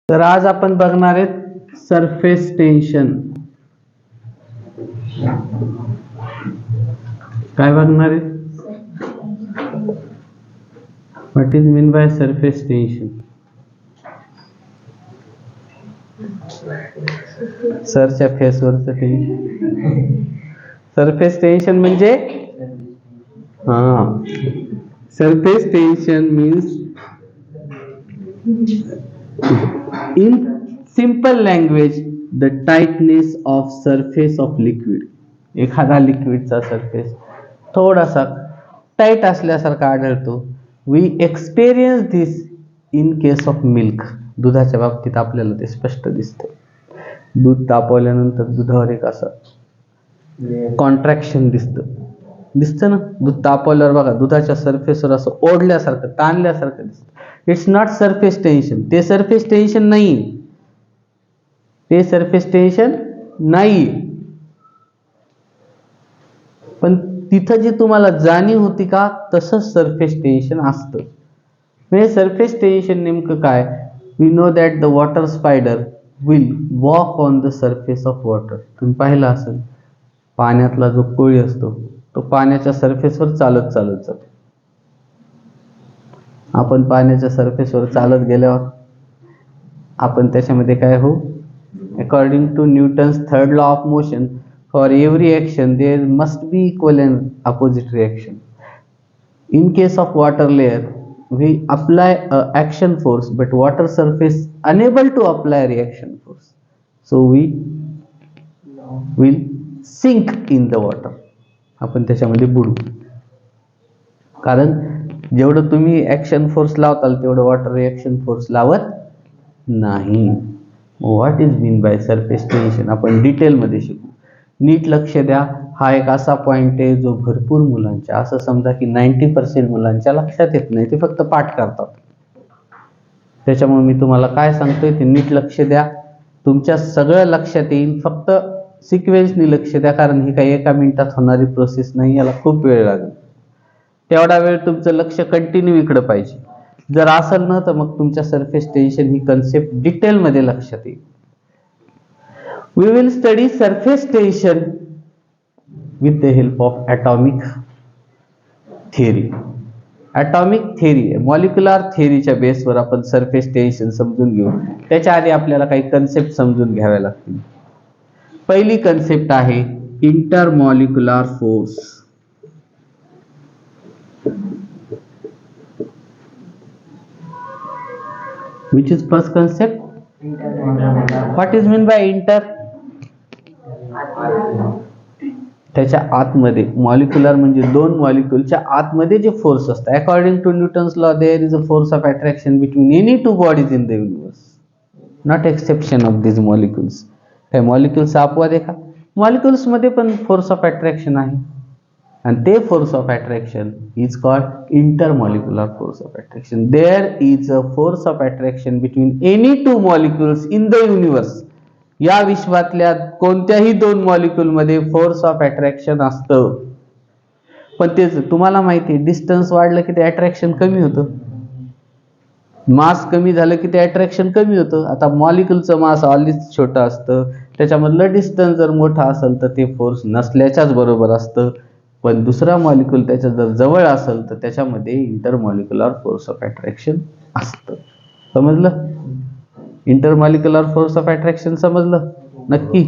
तर आज आपण बघणार आहेत सरफेस टेन्शन. काय बघणार आहे? What is mean by surface tension? सरच्या फेसवरचं टेन्शन. सरफेस टेन्शन म्हणजे surface tension means in simple language the tightness of surface of liquid. एखादा लिक्विडचा सरफेस थोडासा टाइट असल्यासारखा आढळतो. We experience this in case of milk. दुधाच्या बाबतीत आपल्याला ते स्पष्ट दिसतं. दूध तापवल्यानंतर दुधावर एक असं कॉन्ट्रॅक्शन दिसतं ना. दूध तापवल्यावर बघा दुधाच्या सरफेसवर असं ओढल्यासारखं ताणल्यासारखं दिसतं. It's not surface tension. ते सरफेस टेन्शन नाही. ते सरफेस टेन्शन नाही. पण तिथं जी तुम्हाला जाणीव होती का तसंच सरफेस टेन्शन असतं. म्हणजे सरफेस टेन्शन नेमकं काय? We know that the water spider will walk on the surface of water. तुम्ही पाहिलं असेल पाण्यातला जो कोळी असतो तो पाण्याच्या सरफेसवर चालत जातो. आपण पाण्याच्या सरफेसवर चालत गेल्यावर आपण त्याच्यामध्ये काय हो? According to Newton's third law of motion, for every action there must be equal and opposite reaction. In case of water layer we apply a action force but water surface unable to apply reaction force, so we will sink in the water. आपण त्याच्यामध्ये बुडू. कारण जेवढं तुम्ही action force लावताल तेवढं water reaction force लावत नाही. What is mean by surface tension आपण डिटेलमध्ये शिकू. नीट लक्ष द्या. हा एक असा पॉइंट आहे जो भरपूर मुलांच्या, असं समजा की 90% मुलांच्या लक्षात येत नाही. ते फक्त पाठ करतात. त्याच्यामुळे मी तुम्हाला काय सांगतोय ते नीट लक्ष द्या. तुमच्या सगळं लक्षात येईल. फक्त सिक्वेन्सनी लक्ष द्या. कारण ही काही एका मिनिटात होणारी प्रोसेस नाही. याला खूप वेळ लागेल. तेवढा वेळ तुमचं लक्ष कंटिन्यू इकडं पाहिजे. जर असेल ना तर मग तुमच्या सरफेस टेन्शन ही कन्सेप्ट डिटेलमध्ये लक्षात येईल. We will study surface tension with the help of atomic theory. atomic theory molecular थेअरीच्या बेसवर आपण सरफेस टेन्शन समजून घेऊ. त्याच्या आधी आपल्याला काही कन्सेप्ट समजून घ्याव्या लागतील. पहिली कन्सेप्ट आहे intermolecular force. Which is first concept? What is mean by inter? त्याच्या आतमध्ये मॉलिक्युलर म्हणजे दोन मॉलिक्युलच्या आतमध्ये जे फोर्स असतात. According to Newton's law there is a force of attraction between any two bodies in the universe, not exception of this molecules. काय molecules अपवाद आहे का? मॉलिक्युल्स मध्ये पण फोर्स ऑफ अट्रॅक्शन आहे. and the force of attraction is called intermolecular force of attraction. There is a force of attraction between any two molecules in the universe. या विश्वातल्या कोणत्याही दोन मॉलिक्यूल मध्ये फोर्स ऑफ अट्रॅक्शन असतं. पण तेच तुम्हाला माहिती आहे डिस्टन्स वाढलं की ते अट्रॅक्शन कमी होतं. मास कमी झालं की ते अट्रॅक्शन कमी होतं. आता मॉलिक्यूलचं मास ऑलवेज छोटं असतं. त्याच्यामधलं डिस्टन्स जर मोठा असेल तर ते फोर्स नसल्याच्याच बरोबर असतं. पण दुसरा मॉलिक्यूल त्याच्या जर जवळ असेल तर त्याच्यामध्ये इंटरमॉलिक्युलर फोर्स ऑफ अट्रॅक्शन असतं. समजलं? इंटरमॉलिक्युलर फोर्स ऑफ अट्रॅक्शन समजलं? नक्की.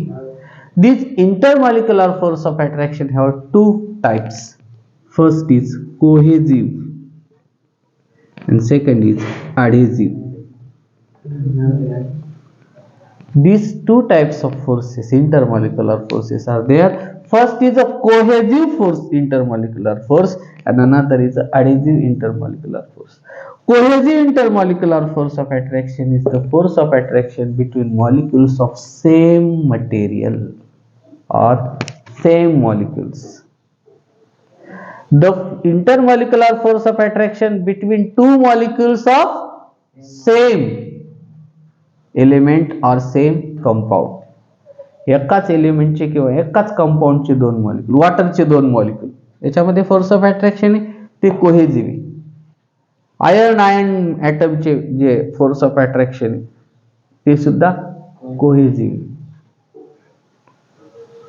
This intermolecular force of attraction have two types. First is cohesive and second is adhesive. These two types of forces, intermolecular forces, are there. First is a cohesive force, intermolecular force, and another is a adhesive intermolecular force. Cohesive intermolecular force of attraction is the force of attraction between molecules of same material or same molecules. The intermolecular force of attraction between two molecules of same element or same compound. एकाच एलिमेंटचे किंवा एकाच कंपाऊंडचे दोन molecule, वॉटरचे दोन molecule, याच्यामध्ये force of attraction आहे ते cohesive. Iron ॲटमचे जे force of attraction ते सुद्धा कोहेजिव्ह.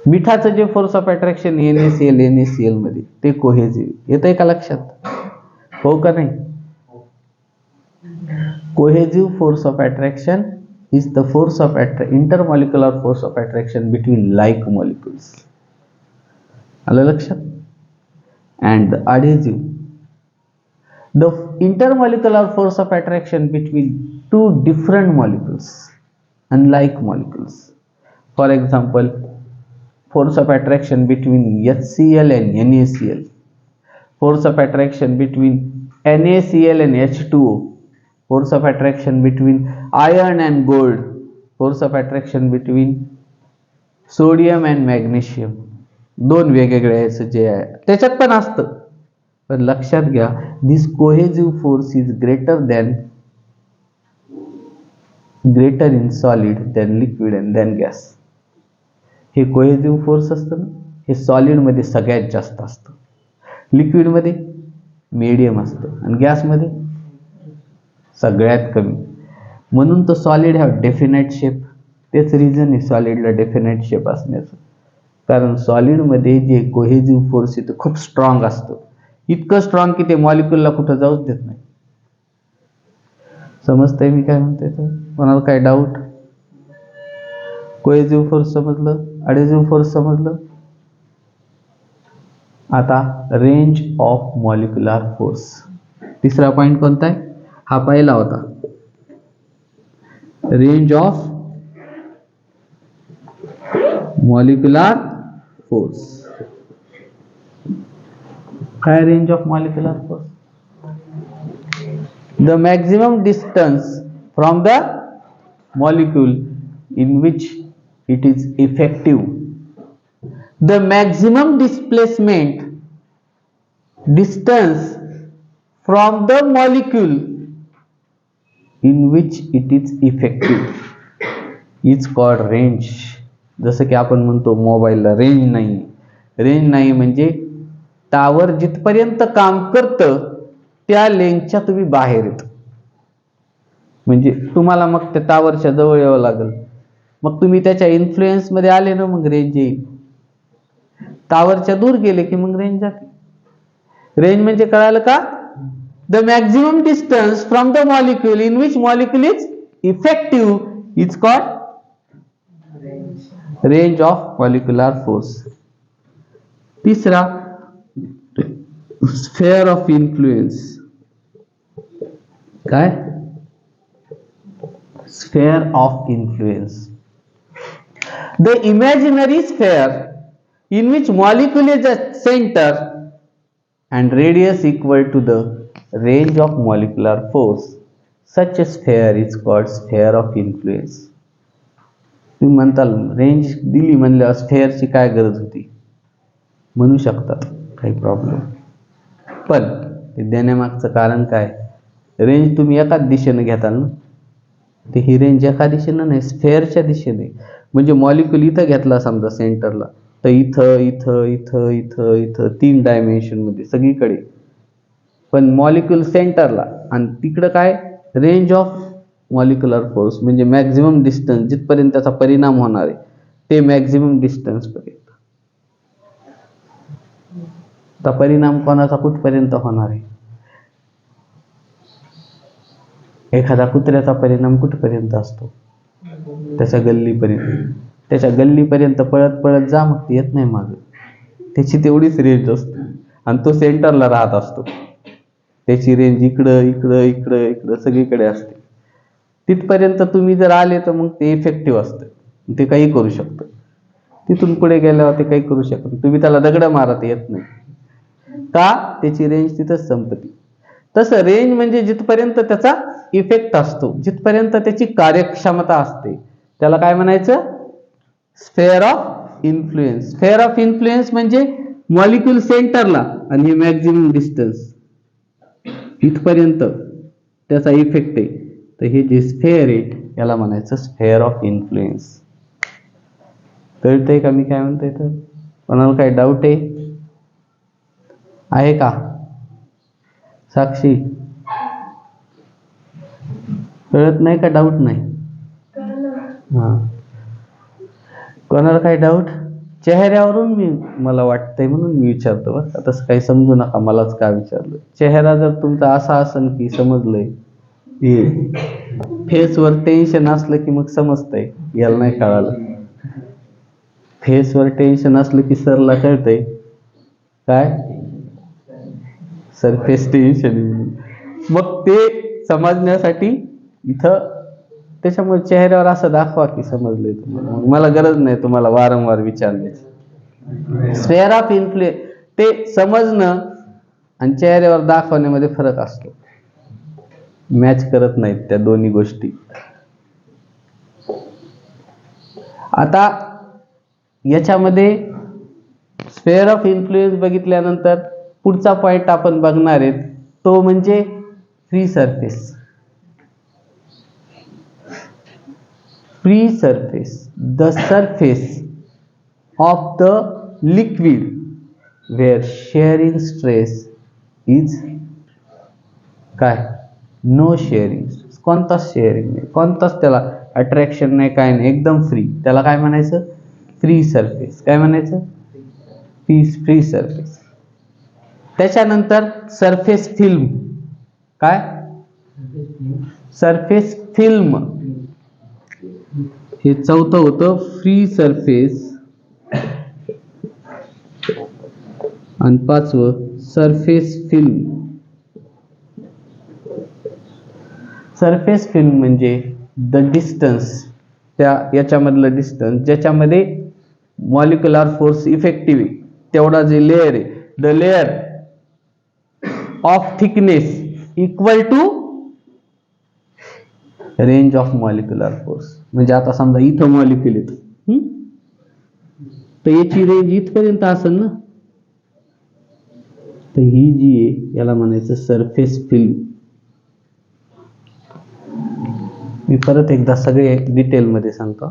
मिठाचं जे फोर्स ऑफ अट्रॅक्शन NaCl मध्ये ते कोहेजिव्ह. येतंय का लक्षात? हो का नाही? Cohesive force of attraction is the force of intermolecular force of attraction between like molecules. आलं लक्षात? And the adhesive, the intermolecular force of attraction between two different molecules, unlike molecules. For example, force of attraction between HCl and NaCl, force of attraction between NaCl and H2O, force of attraction between iron and gold, force of attraction between sodium and magnesium. दोन वेगवेगळे याचं जे आहे त्याच्यात पण असतं, पण लक्षात घ्या this cohesive force is greater in solid than liquid and than gas. हे कोहेजिव्ह फोर्स असतं ना, हे सॉलिडमध्ये सगळ्यात जास्त असतं, लिक्विडमध्ये मीडियम असतं आणि गॅसमध्ये सगळ्यात कमी. म्हणून तो सॉलिड हॅव डेफिनाइट शेप. तेच रिझन आहे सॉलिडला डेफिनाइट शेप असण्याचं, कारण सॉलिडमध्ये जे कोहेजिव्ह फोर्स आहे ते खूप स्ट्रॉंग असतं, इतकं स्ट्रॉंग की ते मॉलिक्यूलला कुठं जाऊच देत नाही. समजतंय मी काय म्हणतोय? तर कोणाला काय डाऊट? कोहेजिव्ह फोर्स समजलं, अडेजिव्ह फोर्स समजलं. आता रेंज ऑफ मॉलिक्युलर फोर्स, तिसरा पॉइंट कोणता आहे? हा पहिला होता, रेंज ऑफ मॉलिक्युलर फोर्स. काय range of molecular force? The maximum distance from the molecule in which it is effective, the maximum displacement distance from the molecule in which it is effective is called range. जसं की आपण म्हणतो मोबाईलला range नाही. Range नाही म्हणजे tower जिथपर्यंत काम करतं त्या लेंथच्या तुम्ही बाहेर येत, म्हणजे तुम्हाला मग त्या टावरच्या जवळ यावं लागेल, मग तुम्ही त्याच्या इन्फ्लुएन्स मध्ये आले ना, मग रेंज येईल. टावरच्या दूर गेले की मग रेंज जाते. रेंज म्हणजे कळालं का? The maximum distance from the molecule in which molecule is effective is called range of molecular force. तीसरा, sphere of influence. काय? Sphere of influence. The imaginary sphere in which molecule is at center and radius equal to the range of molecular force, such a sphere is called sphere of influence. तुम्ही म्हणताल range दिली म्हणल्यावर स्फेअरची काय गरज होती? म्हणू शकतात, काही प्रॉब्लेम, पण ते देण्यामागचं कारण काय? रेंज तुम्ही एकाच दिशेने घेताल ना, ते ही रेंज एका दिशेनं नाही, स्फेअरच्या दिशेने. म्हणजे मॉलिक्यूल इथं घेतला समजा सेंटरला, तर इथं इथं इथं इथं इथं 3 डायमेन्शन मध्ये सगळीकडे, पण मॉलिक्यूल सेंटरला, आणि तिकडं काय? रेंज ऑफ मॉलिक्युलर फोर्स म्हणजे मॅक्झिमम डिस्टन्स जिथपर्यंत त्याचा परिणाम होणार आहे ते मॅक्झिमम डिस्टन्स पर्यंत. तर परिणाम कोणाचा कुठपर्यंत होणार आहे? एखादा कुत्र्याचा परिणाम कुठपर्यंत असतो? त्याच्या गल्लीपर्यंत. त्याच्या गल्लीपर्यंत पळत पळत जा, मग ते येत नाही मागे. त्याची तेवढीच रेंज असते, आणि तो सेंटरला राहत असतो. त्याची रेंज इकडं इकडं इकडं इकडं सगळीकडे असते. तिथपर्यंत तुम्ही जर आले तर मग ते इफेक्टिव्ह असतं, ते काही करू शकतं. तिथून पुढे गेल्यावर ते काही करू शकत, तुम्ही त्याला दगड मारत येत नाही का? त्याची रेंज तिथंच संपते. तसं रेंज म्हणजे जिथपर्यंत त्याचा इफेक्ट असतो, जिथपर्यंत त्याची कार्यक्षमता असते, त्याला काय म्हणायचं? Sphere of influence. Sphere of influence म्हणजे मॉलिक्यूल सेंटरला आणि हे मॅक्झिमम डिस्टन्स इथपर्यंत त्याचा इफेक्ट आहे. तर हे जे स्फेअर आहे याला म्हणायचं स्फेअर ऑफ इन्फ्लुएन्स. कळतंय का मी काय म्हणतोय? तर कोणाला काही डाऊट आहे का? साक्षी, कळत नाही का? डाऊट नाही? हा, कोणाला काही डाऊट? चेहऱ्यावरून मला वाटतंय म्हणून मी विचारतो बरं. तसं काही समजू नका मलाच का विचारलं. चेहरा जर तुमचा असा असेल की समजलंय, फेसवर टेन्शन असलं की मग समजतंय, याला नाही कळालं. फेसवर टेन्शन असलं की सरला कळतंय काय सरफेस टेन्शन. मग ते समजण्यासाठी इथं त्याच्यामुळे चेहऱ्यावर असं दाखवा की समजलंय तुम्हाला. मला गरज नाही तुम्हाला वारंवार विचारण्याची. स्फेअर ऑफ इन्फ्लुएन्स ते समजणं आणि चेहऱ्यावर दाखवण्यामध्ये फरक असतो. मॅच करत नाहीत त्या दोन्ही गोष्टी. आता याच्यामध्ये स्फेअर ऑफ इन्फ्लुएन्स बघितल्यानंतर पुढचा पॉइंट आपण बघणार आहेत तो म्हणजे free surface. Free surface, the surface of the liquid where shearing stress is काय? No shearing. कोणताच शेअरिंग नाही, कोणताच त्याला अट्रॅक्शन नाही, काय नाही, एकदम फ्री. त्याला काय म्हणायचं? Free surface. काय म्हणायचं? Free surface. त्याच्यानंतर सरफेस फिल्म. काय? Surface film. हे चौथं होतं फ्री सरफेस. आणि पाचवं सरफेस फिल्म. सरफेस फिल्म म्हणजे द डिस्टन्स, त्या याच्यामधलं डिस्टन्स ज्याच्यामध्ये मॉलिक्युलर फोर्स इफेक्टिव्ह तेवढा जे लेअर आहे, the layer of thickness equal to range of molecular force. म्हणजे आता समजा इथं मॉलिक्युल येतं तर याची रेंज इथपर्यंत असेल ना, तर ही जी आहे याला म्हणायचं सरफेस फिल्म. मी परत एकदा सगळे डिटेलमध्ये सांगतो.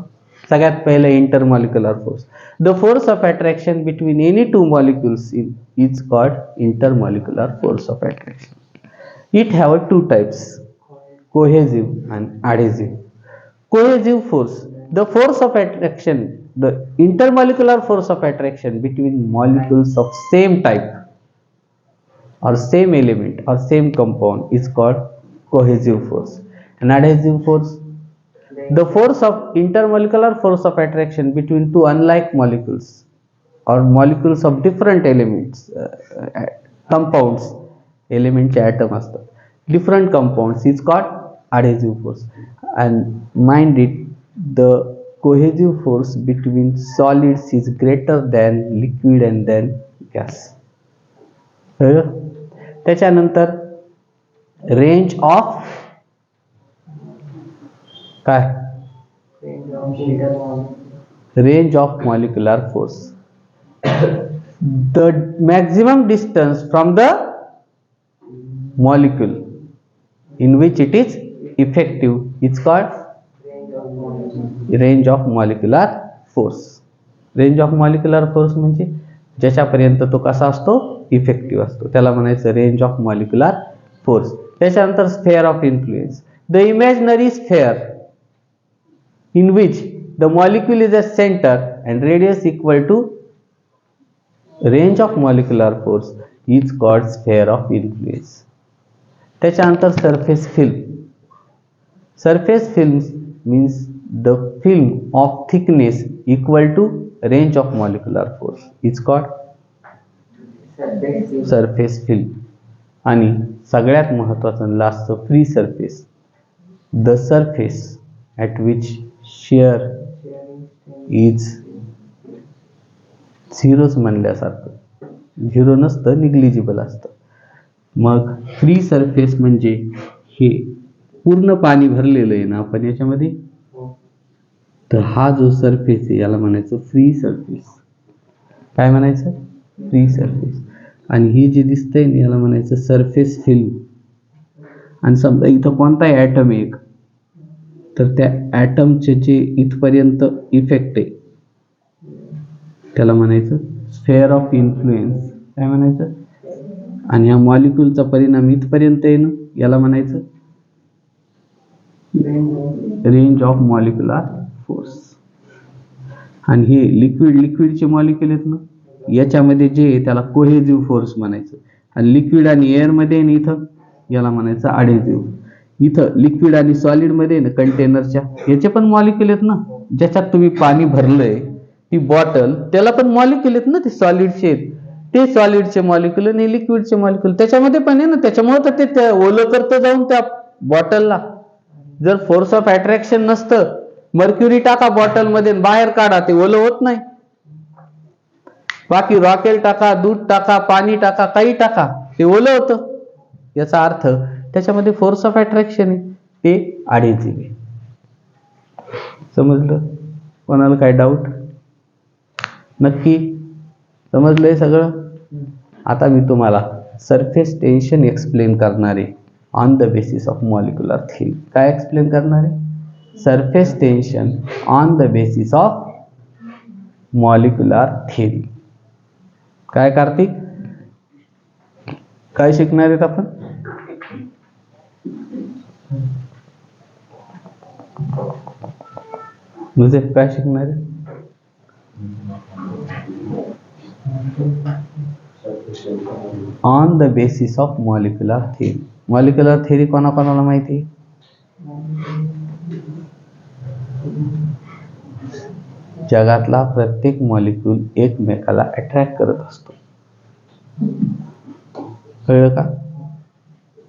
सगळ्यात पहिले intermolecular force. The force of attraction between any two molecules is called intermolecular force of attraction. It have two types, cohesive and adhesive. Cohesive force, the force of attraction, the intermolecular force of attraction between molecules of same type or same element or same compound is called cohesive force. And adhesive force, the force of intermolecular force of attraction between two unlike molecules or molecules of different elements, compounds, element चे atom असतात, different compounds is called adhesive force. And mind it, the cohesive force between solids is greater than liquid and then gas. त्याच्यानंतर range of काय? Range of molecular force. The maximum distance from the molecule in which it is effective is called range of molecular force. Range of molecular force म्हणजे ज्याच्यापर्यंत तो कसा असतो? Effective असतो, त्याला म्हणायचं range of molecular force. त्याच्यानंतर sphere of influence, the imaginary sphere in which the molecule is at center and radius equal to range of molecular force is called sphere of influence. त्याच्यानंतर surface film. Surface film means the film of thickness equal to range of molecular force is called surface film. आणि सगळ्यात महत्त्वाचं लास्टचं free surface, the surface at which shear is झिरोच म्हणल्यासारखं, zero नसतं, negligible असतं. मग फ्री सरफेस म्हणजे हे पूर्ण पाणी भरलेलं आहे ना आपण याच्यामध्ये, तर हा जो सरफेस आहे याला म्हणायचं फ्री सरफेस. काय म्हणायचं? Free surface. आणि हे जे दिसतंय ना याला म्हणायचं सरफेस फिल्म. आणि समजा इथं कोणताही ॲटम आहे तर त्या ॲटमचे जे इथपर्यंत इफेक्ट आहे त्याला म्हणायचं स्फेअर ऑफ इन्फ्लुएन्स. काय म्हणायचं? आणि ह्या मॉलिक्यूलचा परिणाम इथपर्यंत आहे ना याला म्हणायचं रेंज ऑफ मॉलिक्युलर फोर्स. आणि हे लिक्विडचे मॉलिक्युल आहेत ना, याच्यामध्ये जे आहे त्याला कोहेजिव्ह फोर्स म्हणायचं. आणि लिक्विड आणि एअर मध्ये आहे ना इथं याला म्हणायचं अडेजिव्ह. इथं लिक्विड आणि सॉलिड मध्ये ना कंटेनरच्या याचे पण मॉलिक्युल आहेत ना, ज्याच्यात तुम्ही पाणी भरलंय ती बॉटल, त्याला पण मॉलिक्युल आहेत ना, ते सॉलिडचे आहेत. ते सॉलिडचे मॉलिक्युल आणि लिक्विडचे मॉलिक्युल त्याच्यामध्ये पण आहे ना. त्याच्यामुळे तर ते ओलं करतं जाऊन त्या बॉटलला. जर फोर्स ऑफ अट्रॅक्शन नसतं, मर्क्युरी टाका बॉटल मध्ये बाहेर काढा, ते ओलं होत नाही. बाकी रॉकेल टाका, दूध टाका, पाणी टाका, काही टाका, ते ओलं होतं. याचा अर्थ त्याच्यामध्ये फोर्स ऑफ अट्रॅक्शन आहे, ते अडेजिव्ह आहे. समजलं? कोणाला काय डाऊट? नक्की समजलंय सगळं? आता मी तुम्हाला सरफेस टेन्शन एक्सप्लेन करणार आहे on the basis of molecular theory. काय एक्सप्लेन करणार आहे? Surface tension on the basis of molecular theory. काय कार्तिक? काय शिकणार आहेत आपण? म्हणजे काय शिकणार आहे? On the basis of molecular theory. Molecular theory कोणाकोणाला माहिती? जगातला प्रत्येक मॉलिक्यूल एकमेकाला अट्रॅक्ट करत असतो. कळलं का?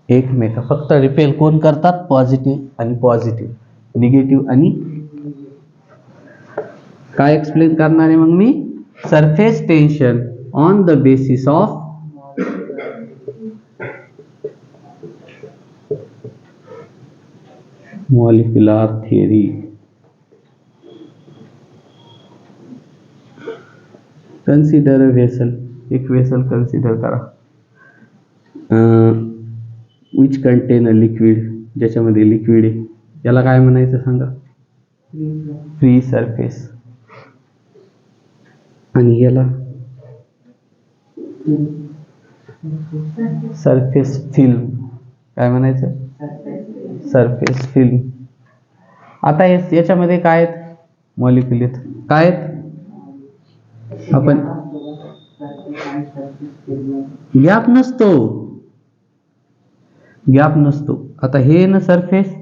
एकमेका फक्त रिपेल कोण करतात? पॉझिटिव्ह आणि पॉझिटिव्ह, निगेटिव्ह आणि. काय एक्सप्लेन करणार आहे मग मी? Surface tension on the basis of molecular theory. Consider a vessel. एक वेसल कन्सिडर करा विच कंटेन अ लिक्विड, ज्याच्यामध्ये लिक्विड आहे. याला काय म्हणायचं सांगा? Free surface. आणि याला सरफेस फिल्म. काय म्हणायचं? Surface film. आता याच्यामध्ये काय आहेत? मॉलिक्युल आहेत. काय आहेत? आपण गॅप नसतो, गॅप नसतो. आता हे ना सरफेस,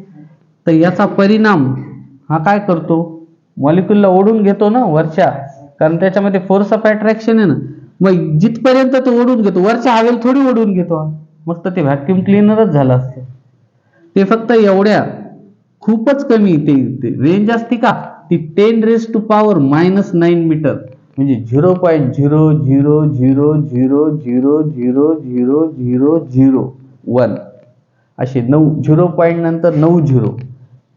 तर याचा परिणाम हा काय करतो? मॉलिक्युलला ओढून घेतो ना वरच्या, कारण त्याच्यामध्ये फोर्स ऑफ अट्रॅक्शन आहे ना. मग जिथपर्यंत तो ओढून घेतो, वरच्या हवेला थोडी ओढून घेतो. मग तर ते व्हॅक्युम क्लिनरच झालं असतं. ते फक्त एवढ्या खूपच कमी ते रेंज असते का, ती 10⁻⁻⁹ मीटर, म्हणजे 0.000000001 असे 0 पॉईंट नंतर 9 झिरो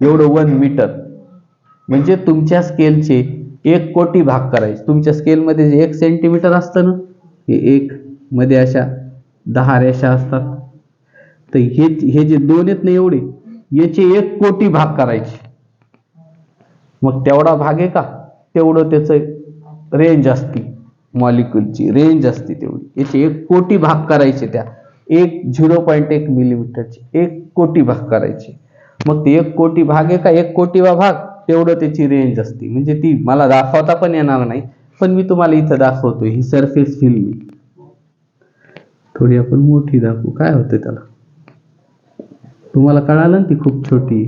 एवढं 1 मीटर. म्हणजे तुमच्या स्केलचे 1 कोटी भाग करायचे. तुमच्या स्केलमध्ये जे 1 सेंटीमीटर असतं ना, हे 1 मध्ये अशा 10 रेषा असतात. तर हे जे 2 आहेत ना एवढे, याचे 1 कोटी भाग करायचे. मग तेवढा भाग आहे का, तेवढं त्याचं रेंज असते, मॉलिक्युलची रेंज असते तेवढी. याचे 1 कोटी भाग करायचे, त्या 0.1 मिलीमीटरचे 1 कोटी भाग करायचे. मग ते 1 कोटी भाग आहे का, 1 कोटीवा भाग, तेवढं त्याची रेंज असते. म्हणजे ती मला दाखवता पण येणार नाही, पण मी तुम्हाला इथं दाखवतोय. ही सरफेस फिल्म थोडी आपण मोठी दाखवू. काय होतं त्याला, तुम्हाला कळालं ना? ती खूप छोटी आहे.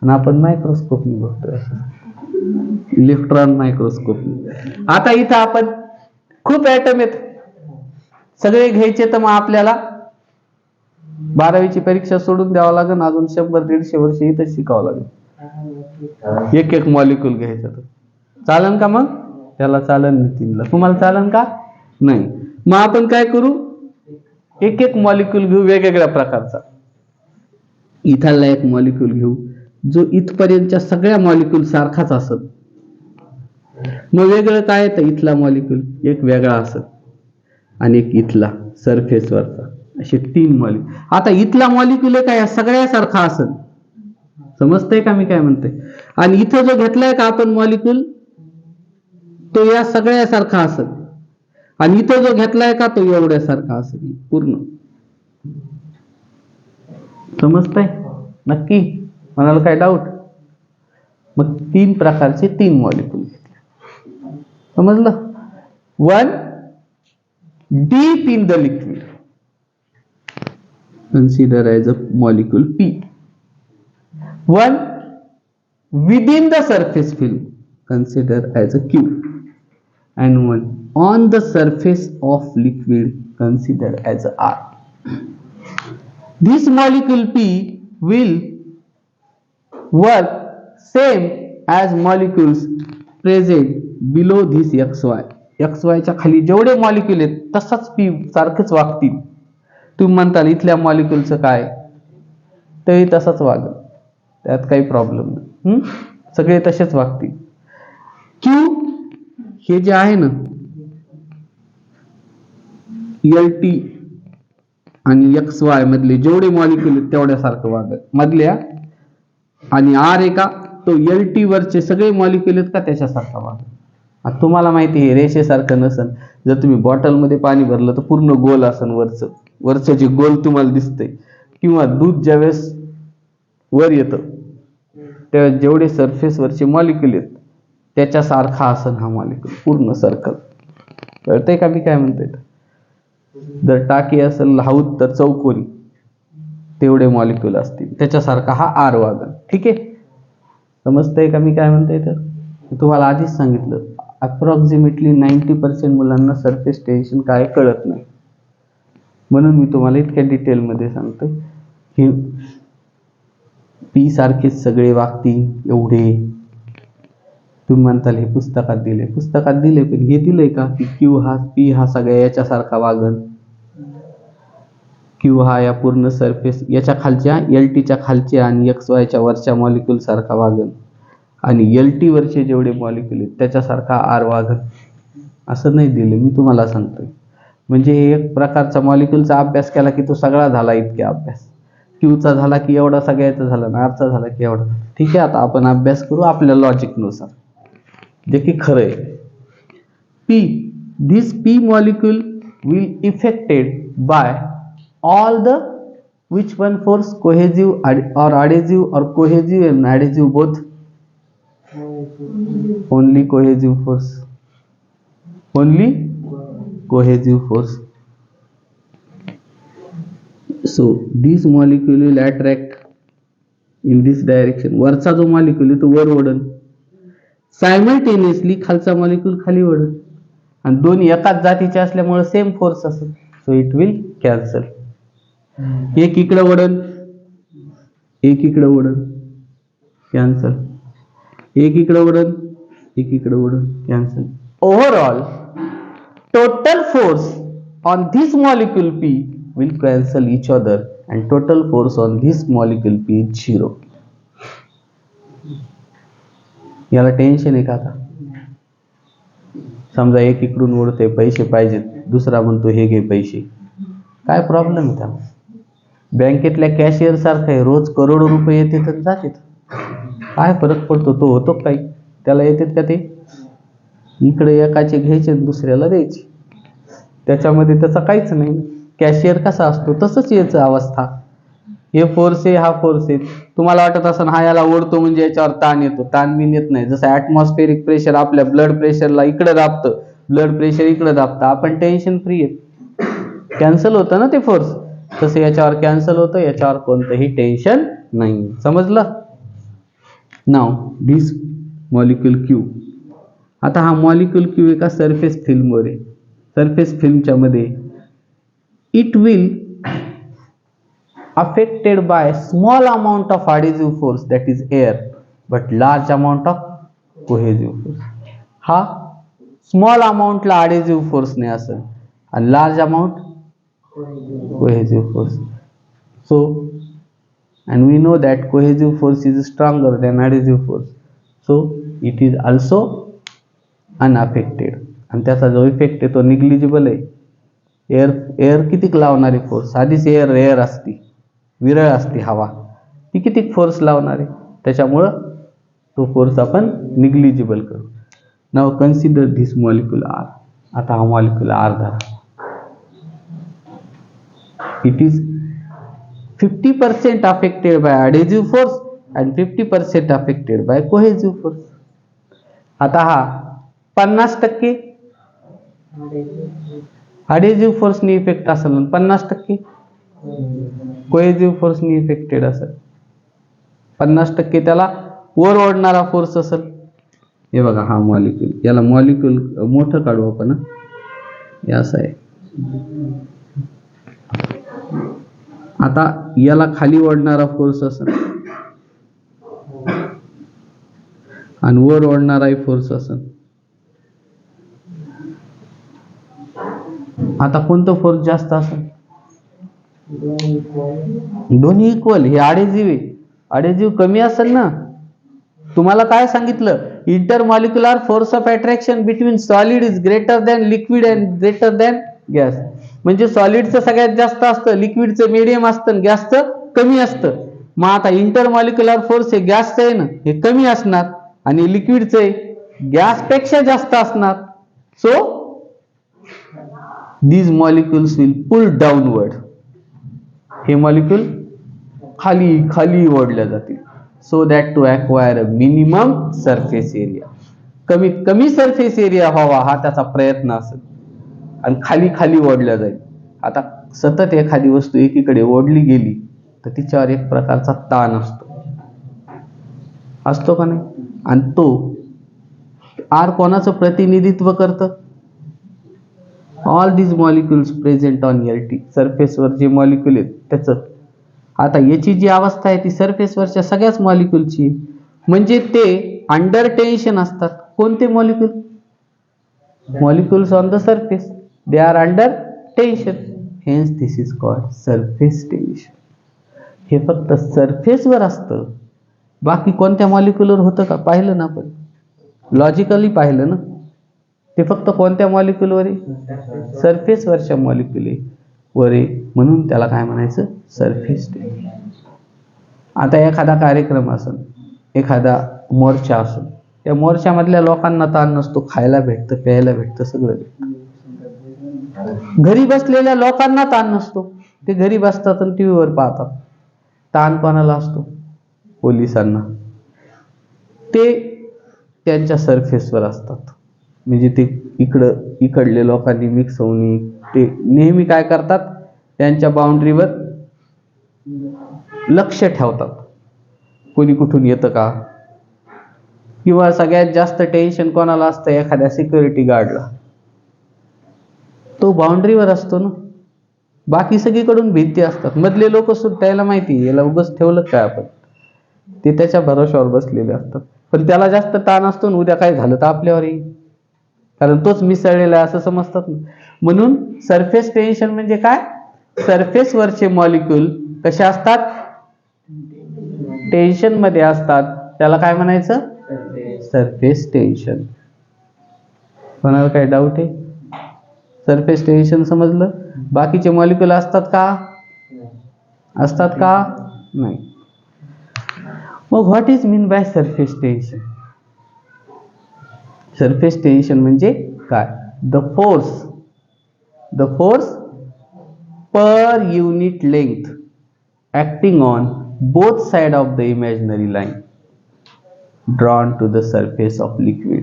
आणि आपण मायक्रोस्कोपनी बघतोय, इलेक्ट्रॉन मायक्रोस्कोपनी. आता इथं आपण खूप ऍटम आहेत, सगळे घ्यायचे तर मग आपल्याला 12वीची परीक्षा सोडून द्यावं लागेल. अजून 100-150 वर्ष इथं शिकावं लागेल. एक एक मॉलिक्यूल घ्यायचं. तर चालन का? मग त्याला चालन नितीनला. तुम्हाला चालन का? नाही. मग आपण काय करू? एक एक मॉलिक्यूल घेऊ वेगवेगळ्या प्रकारचा. इथला एक मॉलिक्यूल घेऊ जो इथपर्यंतच्या सगळ्या मॉलिक्यूल सारखाच असत. मग वेगळं काय, तर इथला मॉलिक्यूल एक वेगळा असत आणि एक इथला सरफेसवरचा, असे 3 मॉलिक्यूल. आता इथला मॉलिक्यूल काय या सगळ्यासारखा असत. समजतंय का मी काय म्हणते? आणि इथं जो घेतलाय का आपण मॉलिक्यूल, तो या सगळ्यासारखा असत. आणि इथं जो घेतलाय का, तो एवढ्यासारखा असत पूर्ण. समजतंय? नक्की? म्हणाल काय डाऊट? मग 3 प्रकारचे 3 मॉलिक्यूल घेतले. समजलं? One deep in the liquid consider as a molecule P. One within the surface film consider as a Q, and one on the surface of liquid consider as a R. This molecule P will work same as molecules present below this XY. XY च्या खाली जेवढे molecule आहेत तसंच P सारखेच वागतील. तुम्ही म्हणताल इथल्या मॉलिक्यूलचं काय, तरी तसंच वागेल, त्यात काही प्रॉब्लेम नाही. सगळे तसेच वागतील. क्यू हे जे आहे ना, LT आणि XY मधले जेवढे मॉलिक्यूल आहेत तेवढ्यासारखं वागेल मधल्या, आणि R आहे का, तो LT वरचे सगळे मॉलिक्यूल आहेत का त्याच्यासारखा वागेल. आता तुम्हाला माहिती आहे रेषेसारखं नसन. जर तुम्ही बॉटलमध्ये पाणी भरलं तर पूर्ण गोल असन, वरचं जे गोल तुम्हाला दिसतंय, किंवा दूध ज्यावेळेस वर येतं त्यावेळेस जेवढे सरफेस वरचे मॉलिक्यूल आहेत त्याच्यासारखा असन हा मॉलिक्यूल पूर्ण सर्कल. कळतंय का मी काय म्हणतोय? जर टाकी असेल हाऊत तर चौकोनी तेवढे मॉलिक्यूल असतील, त्याच्यासारखा हा आर वागल. ठीक आहे, समजतंय का मी काय म्हणतोय? तर तुम्हाला आधीच सांगितलं अप्रॉक्सिमेटली 90% मुलांना सरफेस टेन्शन काय कळत नाही, म्हणून मी तुम्हाला इतक्या डिटेलमध्ये सांगतोय की पी सारखेच सगळे वागतील एवढे. तुम्ही म्हणताल हे पुस्तकात दिले, पण हे दिलंय का की क्यू हा पी हा सगळ्या याच्यासारखा वागल. क्यू हा या पूर्ण सरफेस याच्या खालच्या LTच्या खालच्या आणि XYच्या वरच्या मॉलिक्यूल सारखा वागल, आणि LT वरचे जेवढे मॉलिक्यूल आहेत त्याच्यासारखा आर वागल. असं नाही दिलं, मी तुम्हाला सांगतोय. म्हणजे एक प्रकारचा मॉलिक्यूलचा अभ्यास केला की तो सगळा झाला इतके अभ्यास. क्यूचा झाला की एवढा सगळ्याचा झाला, आरचा झाला की एवढा. ठीक आहे, आता आपण अभ्यास करू आपल्या लॉजिकनुसार, जे की खरं आहे. P, this P molecule will affected by all the which one force, cohesive or adhesive, or cohesive and adhesive both? Only cohesive force. Only cohesive force. So this molecule will attract in this direction. वरचा जो molecule आहे तो वर ओढल, simultaneously खालचा molecule खाली ओढल, आणि दोन्ही एकाच जातीचे असल्यामुळे सेम फोर्स असेल, सो इट विल कॅन्सल. एक इकडे ओढल, एक इकडे ओढल, कॅन्सल. एक इकडे ओढल, एक इकडे ओढल, cancel. Overall total force on this molecule P will cancel each other, and total force on this molecule P is 0. याला टेन्शन आहे का? आता समजा एक इकडून ओढते, पैसे पाहिजेत, दुसरा म्हणतो हे घे पैसे, काय प्रॉब्लेम आहे त्याला? बँकेतल्या कॅशियर सारखं आहे, रोज करोडो रुपये येतात आणि जातात, काय फरक पडतो? तो होतो काही, त्याला येतात का ते? इकडे एकाचे घ्यायचे दुसऱ्याला द्यायचे, त्याच्यामध्ये त्याचा काहीच नाही. कॅशियर कसा असतो तसंच याचं अवस्था. हे फोर्स आहे, हा फोर्स आहे. तुम्हाला वाटत असं हा याला ओढतो म्हणजे याच्यावर ताण येतो, ताण बिन येत नाही. जसं ऍटमॉस्फेरिक प्रेशर आपल्या ब्लड प्रेशरला इकडे दाबतं, ब्लड प्रेशर इकडे दाबतं, आपण टेन्शन फ्री आहे, कॅन्सल होतं ना ते फोर्स. तसं याच्यावर कॅन्सल होतं, याच्यावर कोणतंही टेन्शन नाही. समजलं? Now this molecule Q. आता हा मॉलिक्यूल क्यू एका सरफेस फिल्मवर आहे. सरफेस फिल्मच्या मध्ये it will affected by small amount of adhesive force, that is air, but large amount of cohesive force. हा small amount ला adhesive force ने असेल आणि large amount cohesive force. So and we know that cohesive force is stronger than adhesive force, so it is also unaffected, आणि त्याचा जो effect आहे तो निग्लिजिबल आहे. एअर किती लावणारी फोर्स, आधीच एअर असती, विरळ असती हवा, ती किती फोर्स लावणार आहे, त्याच्यामुळं तो फोर्स आपण निग्लिजिबल करू. नाव कन्सिडर धिस मॉलिक्यूल आर. आता हा मॉलिक्यूल आर धरा. It is 50% affected by adhesive force and 50% affected by cohesive force. आता हा 50% adhesive force नी इफेक्ट असेल आणि 50% cohesive force नी इफेक्टेड असेल. 50% त्याला वर ओढणारा फोर्स असेल. हे बघा हा मॉलिक्यूल, याला मॉलिक्यूल मोठं काढू आपण. हे असं आहे. आता याला खाली ओढणारा फोर्स असेल आणि वर ओढणाराही फोर्स असेल. आता कोणतं फोर्स जास्त असेल? दोन्ही इक्वल. हे adhesive आहे. adhesive कमी असेल ना. तुम्हाला काय सांगितलं? Intermolecular force of attraction between solid is greater than liquid and greater than gas. म्हणजे सॉलिडचं सगळ्यात जास्त असतं, लिक्विडचं मिडियम असतं, गॅसचं कमी असतं. मग आता इंटरमॉलिक्युलर फोर्स हे गॅसचं आहे ना, हे कमी असणार आणि लिक्विडचं आहे गॅस पेक्षा जास्त असणार. So these molecules will pull downward. हे मॉलिक्यूल खाली खाली ओढल्या जातील. so that to acquire a minimum surface area. कमीत कमी सरफेस एरिया व्हावा हा त्याचा प्रयत्न असेल आणि खाली खाली ओढल्या जाईल. आता सतत एखादी वस्तू एकीकडे ओढली गेली तर तिच्यावर एक प्रकारचा ताण असतो का नाही? आणि तो आर कोणाचं प्रतिनिधित्व करतं? All these molecules present on LT, सरफेसवर जे मॉलिक्यूल आहेत त्याचं. आता याची जी अवस्था आहे ती सरफेसवरच्या सगळ्याच मॉलिक्यूलची, म्हणजे ते अंडर टेन्शन असतात. कोणते molecule? Molecules on the surface, they are under tension. Hence this is called surface tension. हे फक्त सरफेसवर असतं, बाकी कोणत्या मॉलिक्यूलवर होतं का? पाहिलं ना आपण, लॉजिकली पाहिलं ना. ते फक्त कोणत्या मॉलिक्यूलवर आहे? सरफेसवरच्या मॉलिक्यूल वर आहे, म्हणून त्याला काय म्हणायचं? Surface tension. आता एखादा कार्यक्रम असेल, एखादा मोर्चा असेल, त्या मोर्चामधल्या लोकांना ताण नसतो, खायला भेटतं, प्यायला भेटतं, सगळं भेटतं. घरी बसलेल्या लोकांना ताण नसतो, ते घरी बसतात आणि टीव्हीवर पाहतात. ताण कोणाला असतो? पोलिसांना. ते त्यांच्या सरफेसवर असतात, म्हणजे ते इकडले लोकांनी मिक्स होऊन ते नेहमी काय करतात? त्यांच्या बाउंड्रीवर लक्ष ठेवतात, कोणी कुठून येतं का. किंवा सगळ्यात जास्त टेन्शन कोणाला असतं? एखाद्या सिक्युरिटी गार्डला. तो बाउंड्रीवर असतो ना. बाकी सगळीकडून भीती असतात, मधले लोक सुद्धा माहिती याला उगाच ठेवलं काय आपण, ते त्याच्या भरोशावर बसलेले असतात. पण त्याला जास्त ताण असतो, उद्या काय झालं तर आपल्यावर येईल, कारण तोच मिसळलेला आहे असं समजतात ना. म्हणून सरफेस टेन्शन म्हणजे काय? सरफेस वरचे मॉलिक्यूल कसे असतात? टेन्शन मध्ये असतात. त्याला काय म्हणायचं? Surface tension. कोणाला काही डाऊट आहे? सरफेस टेन्शन समजलं? बाकीचे मॉलिक्यूल असतात का? असतात का? नाही. मग what is mean by surface tension? Surface tension म्हणजे काय? The force per unit length acting on both sides of the imaginary line drawn to the surface of liquid.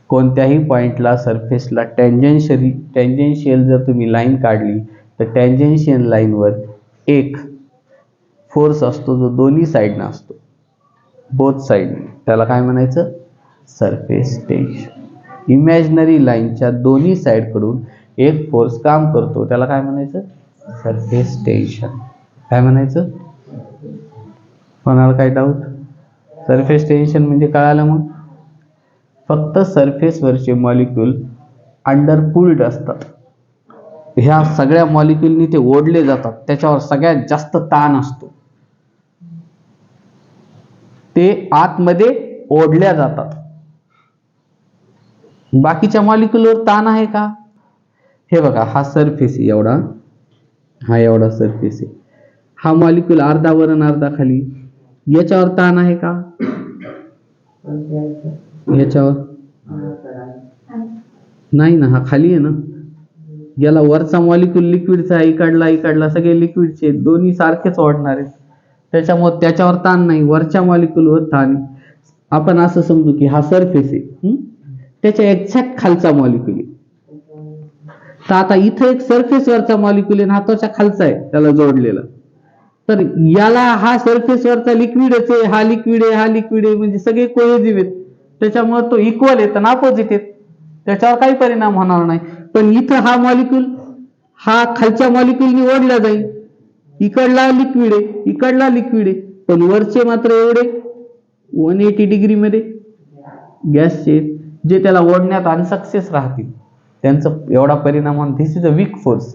कोणत्याही पॉइंटला सरफेसला टँजेन्शियल जर तुम्ही लाईन काढली तर टँजेन्शियल लाईनवर एक फोर्स असतो जो दोन्ही साईडना असतो, बोथ साईडने. त्याला काय म्हणायचं? Surface tension. इमॅजिनरी लाईनच्या दोन्ही साईडकडून एक फोर्स काम करतो, त्याला काय म्हणायचं? Surface tension. काय म्हणायचं? कोणाला काय डाऊट? सरफेस टेन्शन म्हणजे कळालं? मग फक्त सरफेसवरचे मॉलिक्यूल अंडर पुल्ड असतात. ह्या सगळ्या मॉलिक्यूलनी ते ओढले जातात, त्याच्यावर सगळ्यात जास्त ताण असतो, ते आतमध्ये ओढल्या जातात. बाकीच्या मॉलिक्यूलवर ताण आहे का? हे बघा, हा सरफेस आहे एवढा, हा एवढा सरफेस आहे. हा मॉलिक्यूल अर्धा वर आणि अर्धा खाली, याच्यावर ताण आहे का? याच्यावर नाही ना, हा खाली आहे ना. याला वरचा मॉलिक्यूल लिक्विडचा आहे, इकडला सगळे लिक्विडचे, दोन्ही सारखेच ओढणार आहेत, त्याच्यामुळे त्याच्यावर ताण नाही, वरच्या मॉलिक्यूलवर ताण आहे. आपण असं समजू की हा सरफेस आहे, त्याच्या एक्झॅक्ट खालचा मॉलिक्यूल आहे. तर आता इथं एक सरफेस वरचा मॉलिक्यूल आहे, हा त्याच्या खालचा आहे त्याला जोडलेला. तर याला हा सरफेस वरचा लिक्विडच आहे, हा लिक्विड आहे, हा लिक्विड आहे, म्हणजे सगळे कोहेजिव्ह आहेत. त्याच्यामुळे तो इक्वल आहे तर अपोजिट आहेत, त्याच्यावर काही परिणाम होणार नाही. पण इथं हा मॉलिक्यूल हा खालच्या मॉलिक्यूलनी ओढला जाईल. इकडला लिक्विड आहे, इकडला लिक्विड आहे, पण वरचे मात्र एवढे 180 डिग्री मध्ये गॅसचे जे त्याला ओढण्यात अनसक्सेस राहतील, त्यांचा एवढा परिणाम होणार. This is a weak force.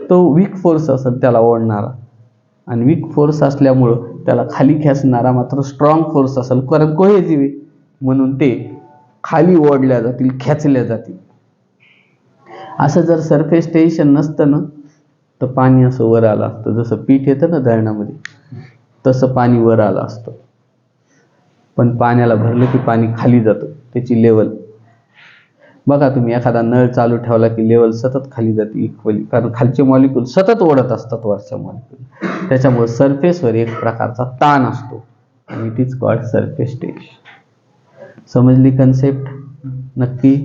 तो वीक फोर्स असेल त्याला ओढणारा, आणि वीक फोर्स असल्यामुळं त्याला खाली खेचणारा मात्र स्ट्रॉंग फोर्स असेल, कारण कोहेजिव्ह आहे म्हणून ते खाली ओढल्या जातील, खेचल्या जातील. असं जर सरफेस टेन्शन नसतं ना, तर पाणी असं वर आलं असतं. जसं पीठ येतं ना दळणामध्ये, तसं पाणी वर आलं असतं. पण पाण्याला भरलं की पाणी खाली जातं, त्याची लेवल बघा. तुम्ही एखादा नळ चालू ठेवला की लेवल सतत खाली जाते इक्वली, कारण खालचे मॉलिक्यूल सतत ओढत असतात वरच्या मॉलिक्यूल. त्याच्यामुळे सरफेसवर एक प्रकारचा ताण असतो, आणि it is called surface tension. समजली कन्सेप्ट? नक्की?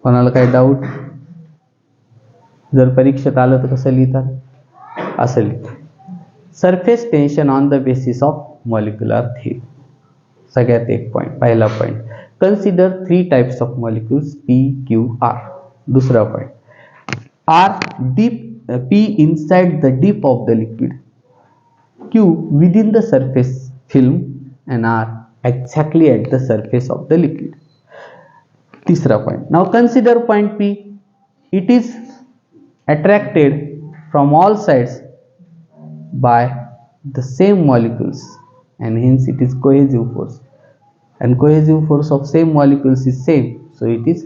कोणाला काही डाऊट? जर परीक्षेत आलं तर कसं लिहितात? असं लिहितात, surface tension on the basis of molecular theory. सगळ्यात एक पॉईंट, पहिला point, consider 3 types of molecules P, Q, R. दूसरा point, R deep, P inside the deep of the liquid, Q within the surface film, and R exactly at the surface of the liquid. तीसरा point, now consider point P. It is attracted from all sides by the same molecules, and hence it is cohesive force, and cohesive force of same molecules is same, so it is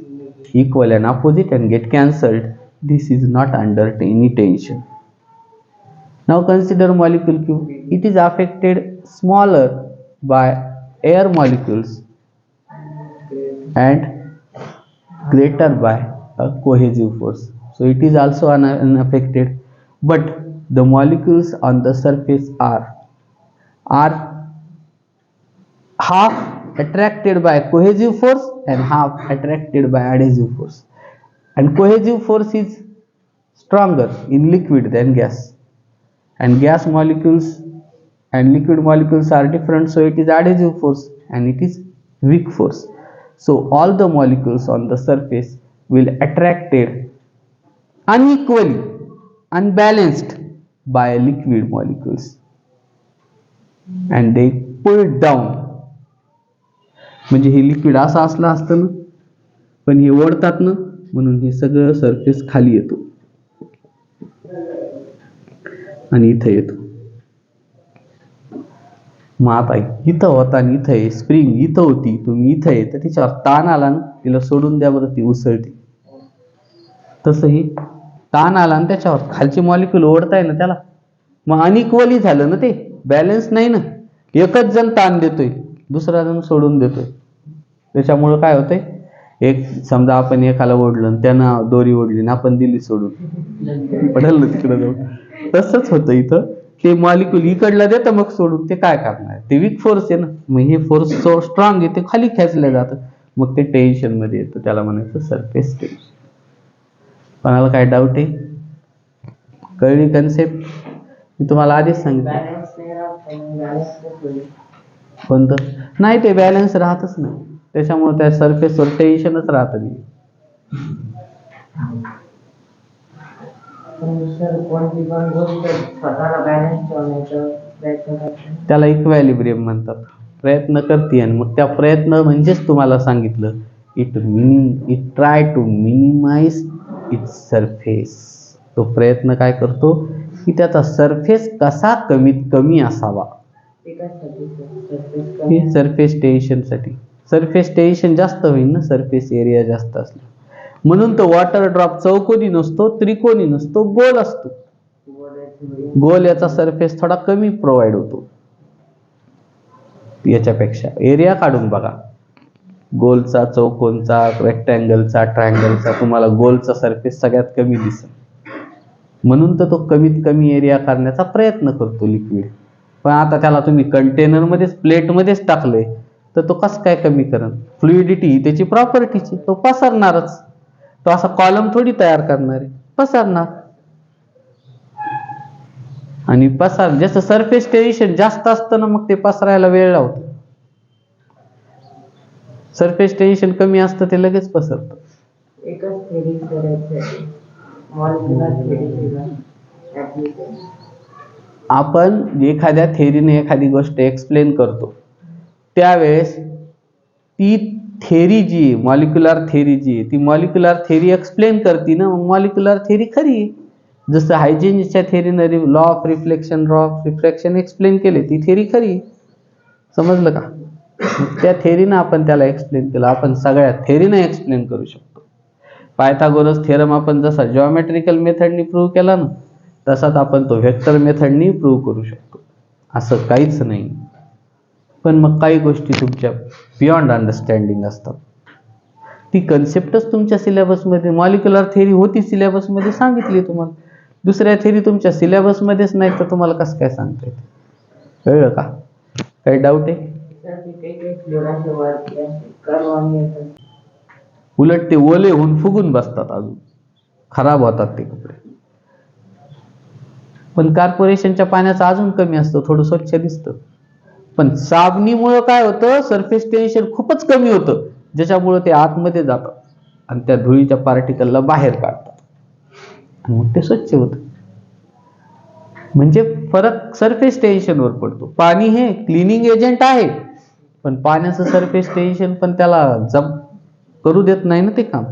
equal and opposite and get cancelled. This is not under any tension. Now consider molecule Q. It is affected smaller by air molecules and greater by a cohesive force, so it is also unaffected. But the molecules on the surface are half attracted by cohesive force and half attracted by adhesive force, and cohesive force is stronger in liquid than gas, and gas molecules and liquid molecules are different, so it is adhesive force and it is weak force. So all the molecules on the surface will attracted unequally, unbalanced by liquid molecules, and they pulled down. म्हणजे हे liquid असं असलं असतं ना, पण हे ओढतात ना, म्हणून हे सगळं सरफेस खाली येतो आणि इथं येतो. मग आता इथं होता आणि इथं आहे, स्प्रिंग इथं होती, तुम्ही इथं आहे, तर तिच्यावर ताण आला ना, तिला सोडून द्या बरं, ती उसळते. तसं ही ताण आला आणि त्याच्यावर खालची मॉलिक्यूल ओढताय ना त्याला, मग अनइक्वली झालं ना, ते बॅलन्स नाही ना. एकच जण ताण देतोय, दुसरा जण सोडून देतोय. त्याच्यामुळं काय होतंय, एक समजा आपण एकाला ओढलं, त्यानं दोरी ओढली ना, आपण दिली सोडून, पडेल ना तिकडे जाऊन. तसंच होतं इथं, ते मॉलिक्यूल इकडला देतं मग सोडून, ते काय करणार, ते वीक फोर्स आहे ना. मग हे फोर्स सो स्ट्रॉंग आहे, ते खाली खेचलं जातं, मग ते टेन्शन मध्ये येतं. त्याला म्हणायचं सरफेस टेन्शन. कोणाला काय डाऊट आहे? कळली कन्सेप्ट? मी तुम्हाला आधीच सांगितलं. कोणतं नाही, ते बॅलन्स राहतच नाही, त्याच्यामुळे त्या सरफेसवर टेन्शनच राहत नाही. त्याला इक्वॅलिब्रियम म्हणतात. प्रयत्न करते, आणि मग त्या प्रयत्न म्हणजेच तुम्हाला सांगितलं, it try to minimize its surface. तो प्रयत्न काय करतो की त्याचा सरफेस कसा कमीत कमी असावा. सरफेस टेन्शन साठी. सरफेस टेन्शन जास्त होईल ना, सरफेस एरिया जास्त असला, म्हणून तो वॉटर ड्रॉप चौकोनी नसतो, त्रिकोणी नसतो, गोल असतो. गोल याचा सरफेस थोडा कमी प्रोव्हाइड होतो याच्यापेक्षा. एरिया काढून बघा, गोलचा, चौकोनचा, रेक्टँगलचा, ट्रायंगलचा, तुम्हाला गोलचा सरफेस सगळ्यात कमी दिसेल. म्हणून तर तो कमीत कमी एरिया करण्याचा प्रयत्न करतो लिक्विड. पण आता त्याला तुम्ही कंटेनर मध्येच प्लेटमध्येच टाकले तर तो कसं काय कमी करेल? फ्लुइडिटी ही त्याची प्रॉपर्टीची, तो पसरणारच. तो असा कॉलम थोडी तयार करणार आहे, पसरणार. आणि ज्याचं सरफेस टेन्शन जास्त असतं ना, मग ते पसरायला वेळ लावतं. सरफेस टेन्शन कमी असतं ते लगेच पसरतं. आपण एखाद्या थेरीने एखादी गोष्ट एक्सप्लेन करतो त्यावेळेस ती थेरी जी मॉलिक्युलर थेरी जी ती मॉलिक्युलर थेरी एक्सप्लेन करते ना, मग मॉलिक्युलर थेरी खरी आहे. जसं हायजिनच्या थेरीने लॉ ऑफ रिफ्लेक्शन एक्सप्लेन केले, ती थेरी खरी. समजलं का? त्या थेरीनं आपण त्याला एक्सप्लेन केलं. आपण सगळ्या थेरीनं एक्सप्लेन करू शकतो. पायथागोरस थेरम आपण जसा जॉमेट्रिकल मेथडनी प्रूव्ह केला ना, तसाच आपण तो व्हेक्टर मेथडनी प्रूव्ह करू शकतो. असं काहीच नाही. पण मग काही गोष्टी तुमच्या बियॉन्ड अंडरस्टँडिंग असतात. ती कन्सेप्टच तुमच्या सिलेबसमध्ये, मॉलिक्युलर थेरी होती सिलेबसमध्ये, सांगितली तुम्हाला. दुसऱ्या थेरी तुमच्या सिलेबसमध्येच नाही तर तुम्हाला कसं काय सांगता येते? कळलं का? काही डाऊट आहे? उलट ते ओले होऊन फुगून बसतात, अजून खराब होतात ते कपडे. पण कॉर्पोरेशनच्या पाण्याचं अजून कमी असतं, थोडं स्वच्छ दिसतं. पण साबणीमुळे काय होतं, सरफेस टेन्शन खूपच कमी होतं, ज्याच्यामुळे ते आतमध्ये जातात आणि त्या धुळीच्या पार्टिकलला बाहेर काढतात आणि मग ते स्वच्छ होतं. म्हणजे फरक सरफेस टेन्शनवर पडतो. पाणी हे क्लिनिंग एजंट आहे, पण पाण्याचं सरफेस टेन्शन पण त्याला करू देत नाही ना ते काम.